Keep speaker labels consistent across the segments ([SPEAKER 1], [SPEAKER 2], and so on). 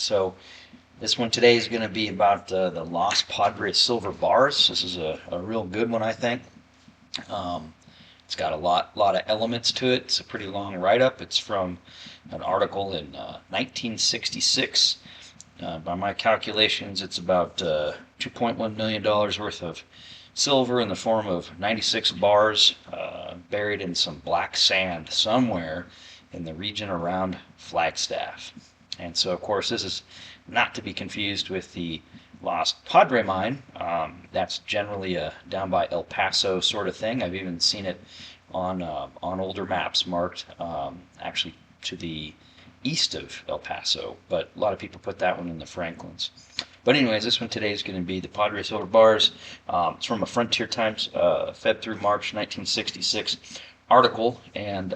[SPEAKER 1] So this one today is going to be about the Lost Padre silver bars. This is a real good one, I think. Um, it's got a lot of elements to it. It's a pretty long write-up. It's from an article in 1966. By my calculations, it's about $2.1 million worth of silver in the form of 96 bars buried in some black sand somewhere in the region around Flagstaff. And so, of course, this is not to be confused with the Lost Padre mine. That's generally a down by El Paso sort of thing. I've even seen it on older maps marked actually to the east of El Paso, but a lot of people put that one in the Franklins. But anyways, this one today is going to be the Padre Silver Bars. It's from a Frontier Times Feb through March 1966 article, and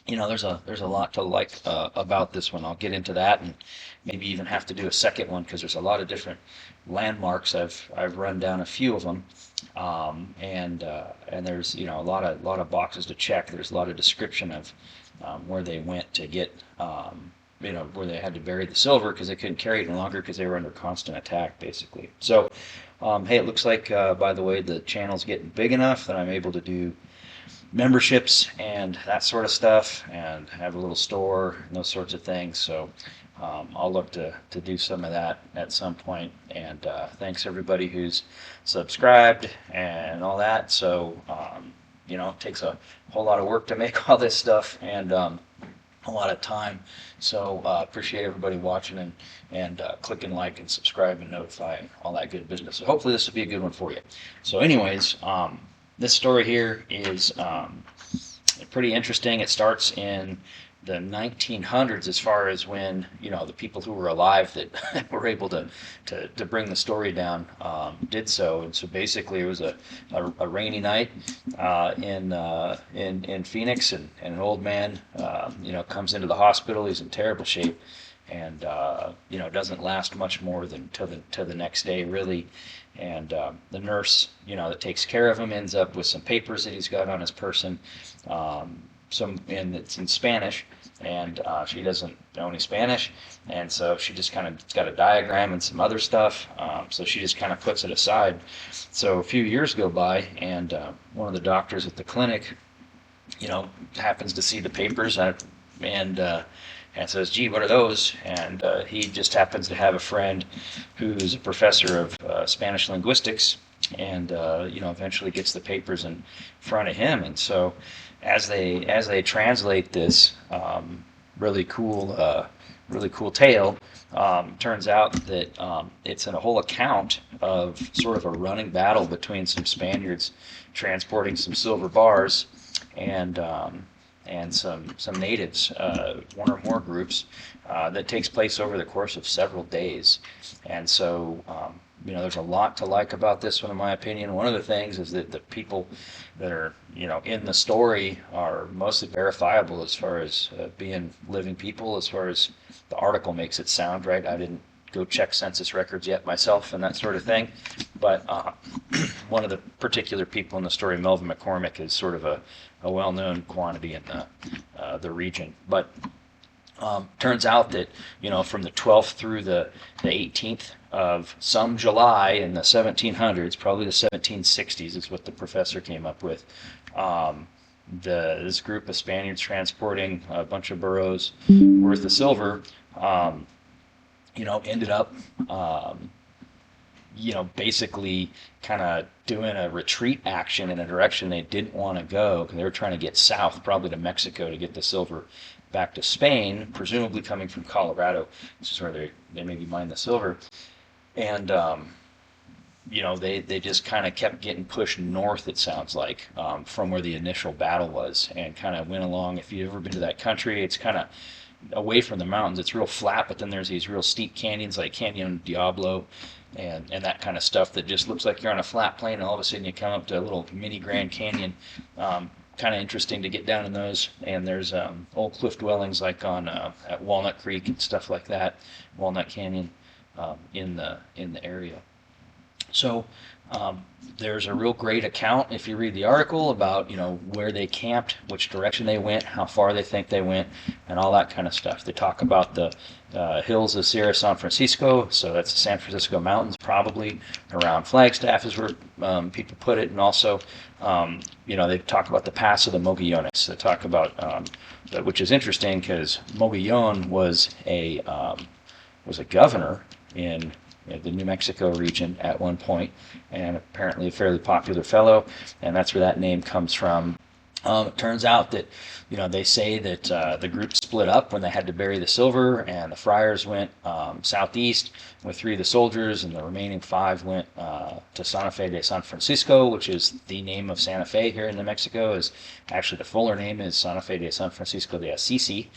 [SPEAKER 1] there's a lot to like about this one. I'll get into that, and maybe even have to do a second one because there's a lot of different landmarks. I've run down a few of them, and there's a lot of boxes to check. There's a lot of description of where they went to get where they had to bury the silver because they couldn't carry it any longer because they were under constant attack, basically. So, hey, it looks like, by the way, the channel's getting big enough that I'm able to do memberships and that sort of stuff and have a little store and those sorts of things. So I'll look to do some of that at some point. And thanks everybody who's subscribed and all that. So, it takes a whole lot of work to make all this stuff and a lot of time. So appreciate everybody watching and clicking like and subscribe and notify and all that good business. So hopefully this will be a good one for you. So anyways, this story here is pretty interesting. It starts in the 1900s as far as when the people who were alive that were able to bring the story down did so. And so basically it was a rainy night in Phoenix, and an old man comes into the hospital. He's in terrible shape, and doesn't last much more than to the next day, really. And the nurse that takes care of him ends up with some papers that he's got on his person, and it's in Spanish, and she doesn't know any Spanish, and so she just kind of got a diagram and some other stuff, so she just kind of puts it aside. So a few years go by, and one of the doctors at the clinic happens to see the papers and says, "Gee, what are those?" And he just happens to have a friend who's a professor of Spanish linguistics, and eventually gets the papers in front of him. And so as they translate this really cool tale, turns out that it's in a whole account of sort of a running battle between some Spaniards transporting some silver bars and some natives, one or more groups, that takes place over the course of several days. And so there's a lot to like about this one, in my opinion. One of the things is that the people that are in the story are mostly verifiable as far as being living people, as far as the article makes it sound, right? I didn't go check census records yet myself and that sort of thing, but one of the particular people in the story, Melvin McCormick, is sort of a well-known quantity in the region. But turns out that from the 12th through the 18th of some July in the 1700s, probably the 1760s is what the professor came up with, this group of Spaniards transporting a bunch of burros worth of silver ended up basically kind of doing a retreat action in a direction they didn't want to go, because they were trying to get south, probably to Mexico, to get the silver back to Spain, presumably coming from Colorado, which is where they maybe mined the silver. And they just kind of kept getting pushed north, it sounds like, from where the initial battle was, and kind of went along. If you've ever been to that country, it's kind of away from the mountains. It's real flat, but then there's these real steep canyons like Canyon Diablo and that kind of stuff that just looks like you're on a flat plain, and all of a sudden you come up to a little mini Grand Canyon. Kind of interesting to get down in those. And there's old cliff dwellings like on at Walnut Creek and stuff like that, Walnut Canyon, in the area. So There's a real great account if you read the article about where they camped, which direction they went, how far they think they went, and all that kind of stuff. They talk about the hills of Sierra San Francisco, so that's the San Francisco Mountains, probably around Flagstaff is where people put it, and also they talk about the pass of the Mogollons. They talk about which is interesting because Mogollon was a governor in the New Mexico region at one point, and apparently a fairly popular fellow, and that's where that name comes from. It turns out that, they say that the group split up when they had to bury the silver, and the friars went southeast with 3 of the soldiers, and the remaining 5 went to Santa Fe de San Francisco, which is the name of Santa Fe here in New Mexico. Is actually the fuller name is Santa Fe de San Francisco de Assisi.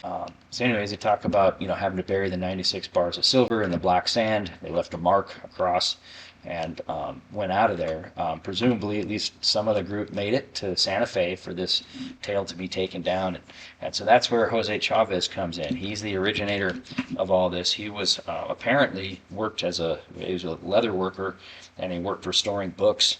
[SPEAKER 1] So anyways, they talk about having to bury the 96 bars of silver in the black sand. They left a mark across and went out of there. Presumably, at least some of the group made it to Santa Fe for this tale to be taken down. And so that's where Jose Chavez comes in. He's the originator of all this. He was apparently worked he was a leather worker, and he worked restoring books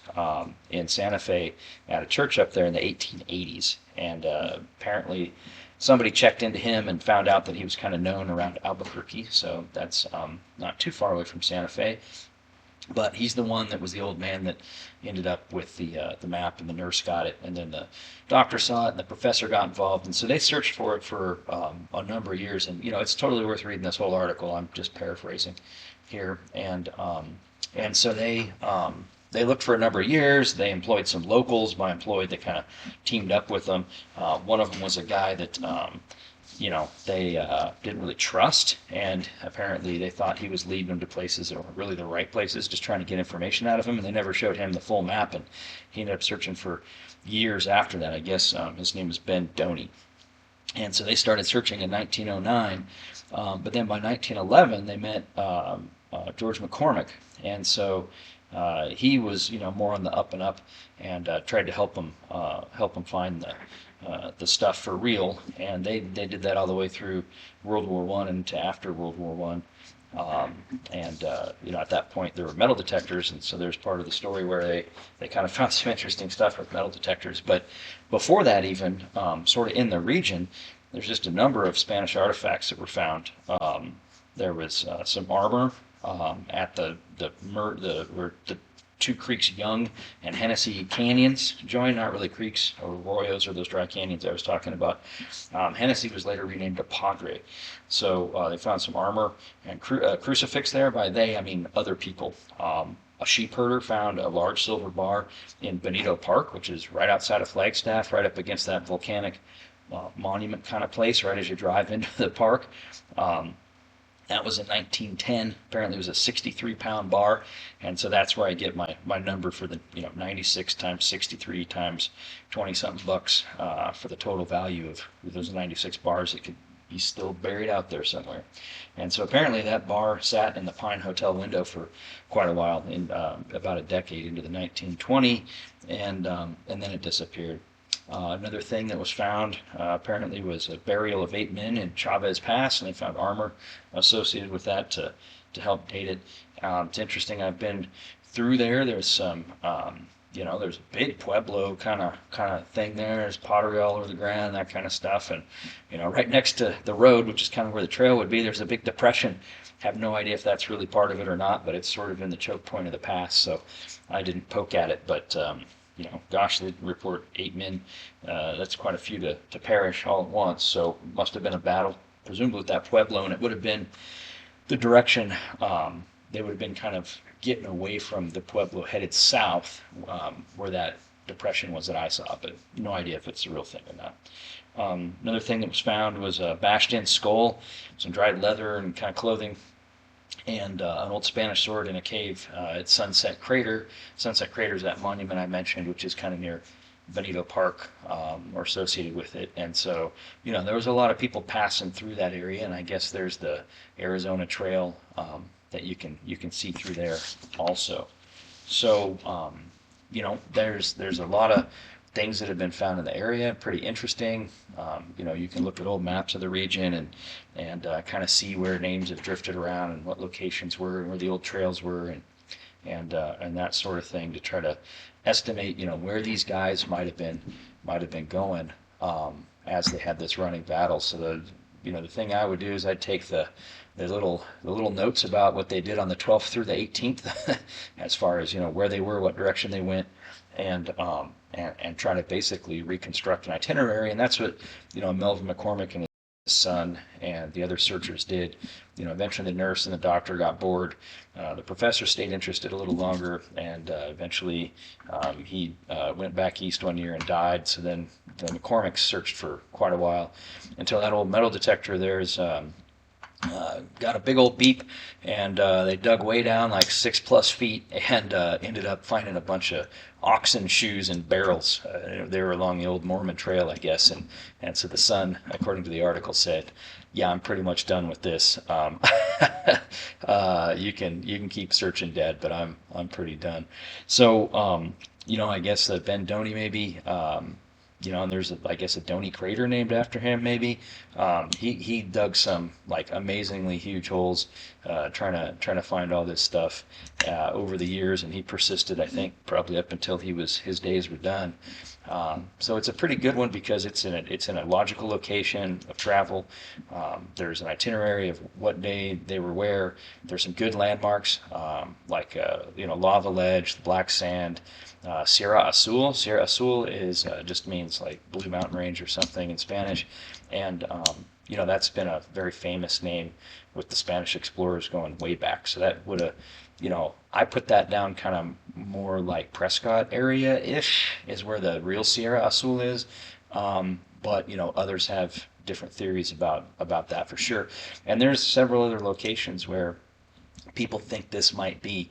[SPEAKER 1] in Santa Fe at a church up there in the 1880s. And apparently somebody checked into him and found out that he was kind of known around Albuquerque, so that's not too far away from Santa Fe. But he's the one that was the old man that ended up with the map, and the nurse got it, and then the doctor saw it, and the professor got involved, and so they searched for it for a number of years. And it's totally worth reading this whole article. I'm just paraphrasing here, and so they looked for a number of years. They employed some locals. By employed, they kind of teamed up with them. One of them was a guy that they didn't really trust, and apparently they thought he was leading them to places that weren't really the right places, just trying to get information out of him, and they never showed him the full map, and he ended up searching for years after that. I guess his name was Ben Doney. And so they started searching in 1909, but then by 1911 they met George McCormick, and so he was more on the up and up, and tried to help him find the stuff for real, and they did that all the way through World War One and to after World War One. And at that point there were metal detectors, and so there's part of the story where they kind of found some interesting stuff with metal detectors. But before that, even sort of in the region, there's just a number of Spanish artifacts that were found. There was some armor at where the two creeks, Young and Hennessy Canyons, join. Not really creeks or arroyos or those dry canyons I was talking about. Hennessy was later renamed to Padre. So they found some armor and crucifix there. By they, I mean other people. A sheep herder found a large silver bar in Benito Park, which is right outside of Flagstaff, right up against that volcanic monument kind of place, right as you drive into the park. That was in 1910. Apparently it was a 63-pound bar, and so that's where I get my number for the 96 times 63 times 20-something bucks for the total value of those 96 bars that could be still buried out there somewhere. And so apparently that bar sat in the Pine Hotel window for quite a while, in about a decade into the 1920, and then it disappeared. Another thing that was found apparently was a burial of 8 men in Chavez Pass, and they found armor associated with that to help date it. It's interesting. I've been through there. There's some, there's a big Pueblo kind of thing there. There's pottery all over the ground, that kind of stuff, and right next to the road, which is kind of where the trail would be, there's a big depression. Have no idea if that's really part of it or not, but it's sort of in the choke point of the pass, so I didn't poke at it, but. Gosh, they report 8 men. That's quite a few to perish all at once. So must have been a battle, presumably with that Pueblo, and it would have been the direction they would have been kind of getting away from the Pueblo, headed south, where that depression was that I saw, but no idea if it's a real thing or not. Another thing that was found was a bashed-in skull, some dried leather and kind of clothing, and an old Spanish sword in a cave at Sunset Crater. Sunset Crater is that monument I mentioned, which is kind of near Benito Park, or associated with it. And so, there was a lot of people passing through that area, and I guess there's the Arizona Trail that you can see through there also. So, there's a lot of things that have been found in the area, pretty interesting. You can look at old maps of the region and kind of see where names have drifted around and what locations were and where the old trails were. and that sort of thing to try to estimate, where these guys might have been going as they had this running battle. So the thing I would do is I'd take the little notes about what they did on the 12th through the 18th, as far as where they were, what direction they went, and try to basically reconstruct an itinerary. And that's what Melvin McCormick and his son and the other searchers did. Eventually the nurse and the doctor got bored. The professor stayed interested a little longer, and eventually he went back east one year and died. So then the McCormicks searched for quite a while until that old metal detector there's got a big old beep, and they dug way down like 6+ feet and ended up finding a bunch of oxen shoes and barrels. They were along the old Mormon trail, I guess, and so the son, according to the article, said, "Yeah, I'm pretty much done with this. You can keep searching, Dad, but I'm pretty done." So I guess that Ben Doney maybe. And there's I guess a Doney crater named after him maybe. He dug some like amazingly huge holes, trying to find all this stuff over the years, and he persisted, I think, probably up until his days were done. So it's a pretty good one because it's in a logical location of travel. There's an itinerary of what day they were where. There's some good landmarks, like lava ledge, the black sand. Sierra Azul. Sierra Azul is just means like Blue Mountain Range or something in Spanish, and that's been a very famous name with the Spanish explorers going way back. So that would have, I put that down kind of more like Prescott area-ish is where the real Sierra Azul is, but others have different theories about that for sure. And there's several other locations where people think this might be.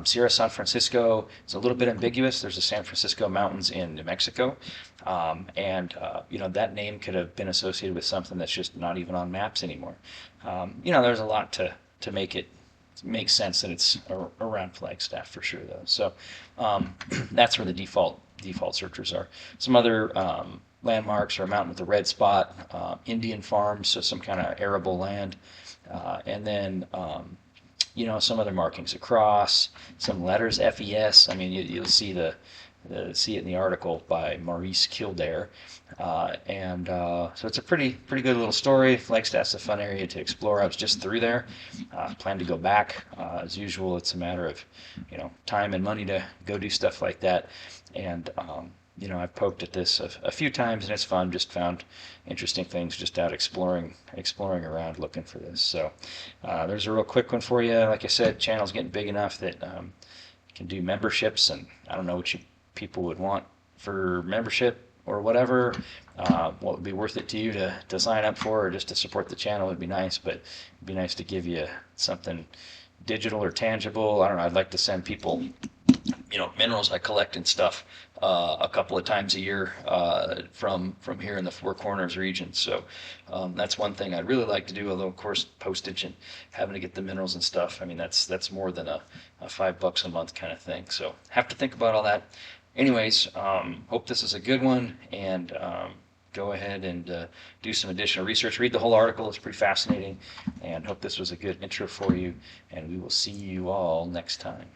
[SPEAKER 1] Sierra San Francisco is a little bit ambiguous. There's the San Francisco Mountains in New Mexico, and that name could have been associated with something that's just not even on maps anymore. There's a lot to make sense that it's around Flagstaff for sure, though. So that's where the default searchers are. Some other landmarks are a mountain with a red spot, Indian farms, so some kind of arable land, and then some other markings, a cross, some letters, FES. I mean, you'll see see it in the article by Maurice Kildare, so it's a pretty good little story. Flagstaff's a fun area to explore. I was just through there, plan to go back. As usual, it's a matter of time and money to go do stuff like that, and I've poked at this a few times and it's fun. Just found interesting things just out exploring around looking for this. So there's a real quick one for you. Like I said, channel's getting big enough that can do memberships, and I don't know what people would want for membership or whatever. What would be worth it to you to sign up for, or just to support the channel would be nice, but it'd be nice to give you something digital or tangible. I don't know, I'd like to send people minerals I collect and stuff a couple of times a year from here in the Four Corners region. So that's one thing I'd really like to do, although of course postage and having to get the minerals and stuff, I mean that's more than a $5 a month kind of thing. So have to think about all that. Anyways, hope this is a good one, and go ahead and do some additional research. Read the whole article, it's pretty fascinating, and hope this was a good intro for you, and we will see you all next time.